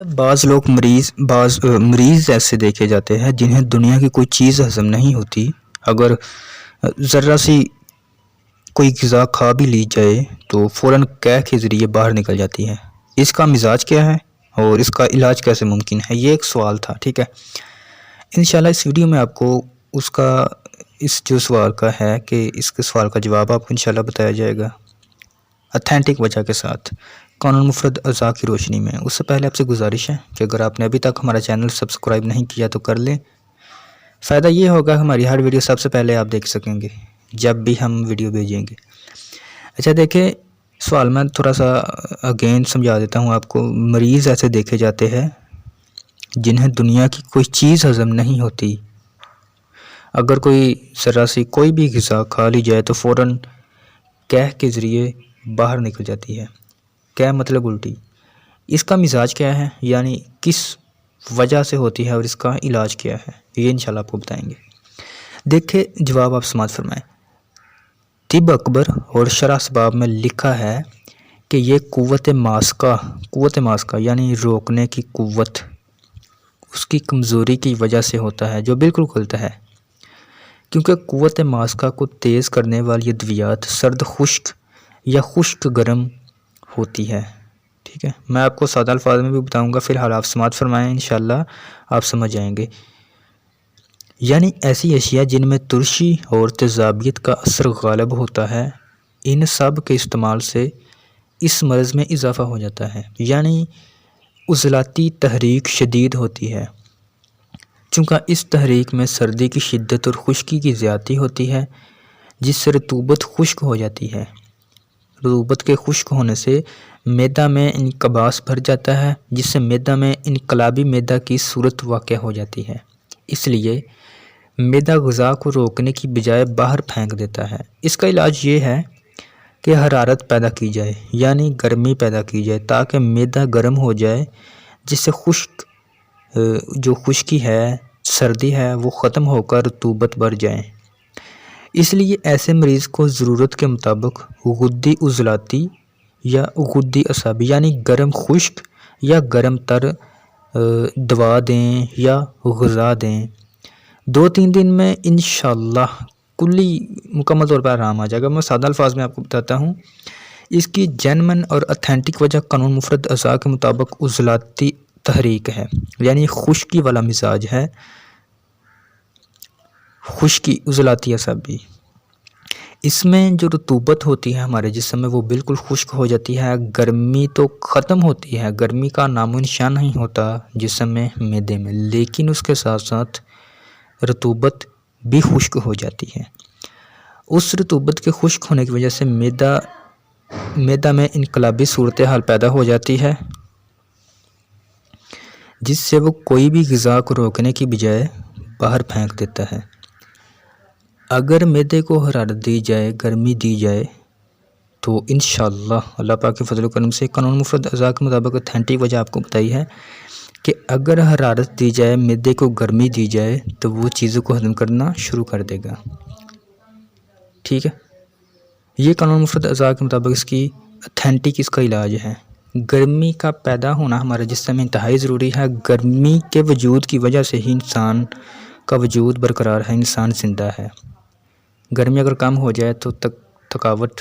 بعض مریض ایسے دیکھے جاتے ہیں جنہیں دنیا کی کوئی چیز ہضم نہیں ہوتی۔ اگر ذرا سی کوئی غذا کھا بھی لی جائے تو فوراً قے کے ذریعے باہر نکل جاتی ہے۔ اس کا مزاج کیا ہے اور اس کا علاج کیسے ممکن ہے، یہ ایک سوال تھا، ٹھیک ہے۔ انشاءاللہ اس ویڈیو میں آپ کو اس جو سوال کا ہے کہ اس کے سوال کا جواب آپ کو انشاءاللہ بتایا جائے گا اتھینٹک وجہ کے ساتھ، قانون مفرد اعضاء کی روشنی میں۔ اس سے پہلے آپ سے گزارش ہے کہ اگر آپ نے ابھی تک ہمارا چینل سبسکرائب نہیں کیا تو کر لیں۔ فائدہ یہ ہوگا ہماری ہر ویڈیو سب سے پہلے آپ دیکھ سکیں گے جب بھی ہم ویڈیو بھیجیں گے۔ اچھا دیکھیں، سوال میں تھوڑا سا اگین سمجھا دیتا ہوں آپ کو۔ مریض ایسے دیکھے جاتے ہیں جنہیں دنیا کی کوئی چیز ہضم نہیں ہوتی۔ اگر کوئی ذرا سی کوئی بھی غذا کھا لی جائے تو فوراً قے کے ذریعے باہر نکل جاتی ہے۔ قے مطلب الٹی۔ اس کا مزاج کیا ہے، یعنی کس وجہ سے ہوتی ہے اور اس کا علاج کیا ہے، یہ انشاءاللہ آپ کو بتائیں گے۔ دیکھیں جواب آپ سماعت فرمائیں۔ طب اکبر اور شرح اسباب میں لکھا ہے کہ یہ قوت ماسکہ یعنی روکنے کی قوت اس کی کمزوری کی وجہ سے ہوتا ہے، جو بالکل غلط ہے، کیونکہ قوت ماسکہ کو تیز کرنے والی ادویات سرد خشک یا خشک گرم ہوتی ہے، ٹھیک ہے۔ میں آپ کو سادہ الفاظ میں بھی بتاؤں گا، فی الحال آپ سماعت فرمائیں، انشاءاللہ آپ سمجھ جائیں گے۔ یعنی ایسی اشیاء جن میں ترشی اور تیزابیت کا اثر غالب ہوتا ہے، ان سب کے استعمال سے اس مرض میں اضافہ ہو جاتا ہے، یعنی عضلاتی تحریک شدید ہوتی ہے۔ چونکہ اس تحریک میں سردی کی شدت اور خشکی کی زیادتی ہوتی ہے، جس سے رطوبت خشک ہو جاتی ہے۔ رطوبت کے خشک ہونے سے معدہ میں انقباس بھر جاتا ہے، جس سے معدہ میں انقلابی معدہ کی صورت واقع ہو جاتی ہے۔ اس لیے معدہ غذا کو روکنے کی بجائے باہر پھینک دیتا ہے۔ اس کا علاج یہ ہے کہ حرارت پیدا کی جائے، یعنی گرمی پیدا کی جائے، تاکہ معدہ گرم ہو جائے، جس سے جو خشکی ہے، سردی ہے، وہ ختم ہو کر رطوبت بھر جائے۔ اس لیے ایسے مریض کو ضرورت کے مطابق غدی عضلاتی یا غدی اعصابی یعنی گرم خشک یا گرم تر دوا دیں یا غذا دیں۔ 2-3 دن میں انشاءاللہ مکمل طور پر آرام آ جائے گا۔ میں سادہ الفاظ میں آپ کو بتاتا ہوں۔ اس کی جینمن اور اتھینٹک وجہ قانون مفرد اعضاء کے مطابق عضلاتی تحریک ہے، یعنی خشکی والا مزاج ہے، خشکی عضلاتی اعصابی۔ اس میں جو رطوبت ہوتی ہے ہمارے جسم میں وہ بالکل خشک ہو جاتی ہے، گرمی تو ختم ہوتی ہے، گرمی کا نام و نشان نہیں ہوتا جسم میں، معدے میں، لیکن اس کے ساتھ ساتھ رطوبت بھی خشک ہو جاتی ہے۔ اس رطوبت کے خشک ہونے کی وجہ سے معدہ میں انقلابی صورتحال پیدا ہو جاتی ہے، جس سے وہ کوئی بھی غذا کو روکنے کی بجائے باہر پھینک دیتا ہے۔ اگر معدے کو حرارت دی جائے، گرمی دی جائے تو انشاءاللہ اللہ پاک کے فضل و کرم سے قانون مفرد اعضاء کے مطابق اتھینٹک وجہ آپ کو بتائی ہے کہ اگر حرارت دی جائے، معدے کو گرمی دی جائے تو وہ چیزوں کو ہضم کرنا شروع کر دے گا، ٹھیک ہے۔ یہ قانون مفرد اعضاء کے مطابق اس کی اتھینٹک اس کا علاج ہے۔ گرمی کا پیدا ہونا ہمارے جسم میں انتہائی ضروری ہے۔ گرمی کے وجود کی وجہ سے ہی انسان کا وجود برقرار ہے، انسان زندہ ہے۔ گرمی اگر کم ہو جائے تو تھکاوٹ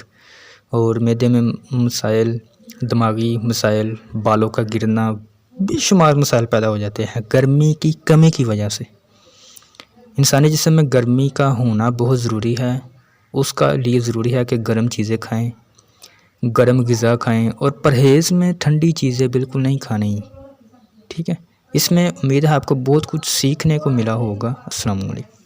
اور معدے میں مسائل، دماغی مسائل، بالوں کا گرنا، بے شمار مسائل پیدا ہو جاتے ہیں گرمی کی کمی کی وجہ سے۔ انسانی جسم میں گرمی کا ہونا بہت ضروری ہے، اس کا لیے ضروری ہے کہ گرم چیزیں کھائیں، گرم غذا کھائیں، اور پرہیز میں ٹھنڈی چیزیں بالکل نہیں کھانی، ٹھیک ہے۔ اس میں امید ہے آپ کو بہت کچھ سیکھنے کو ملا ہوگا۔ السلام علیکم۔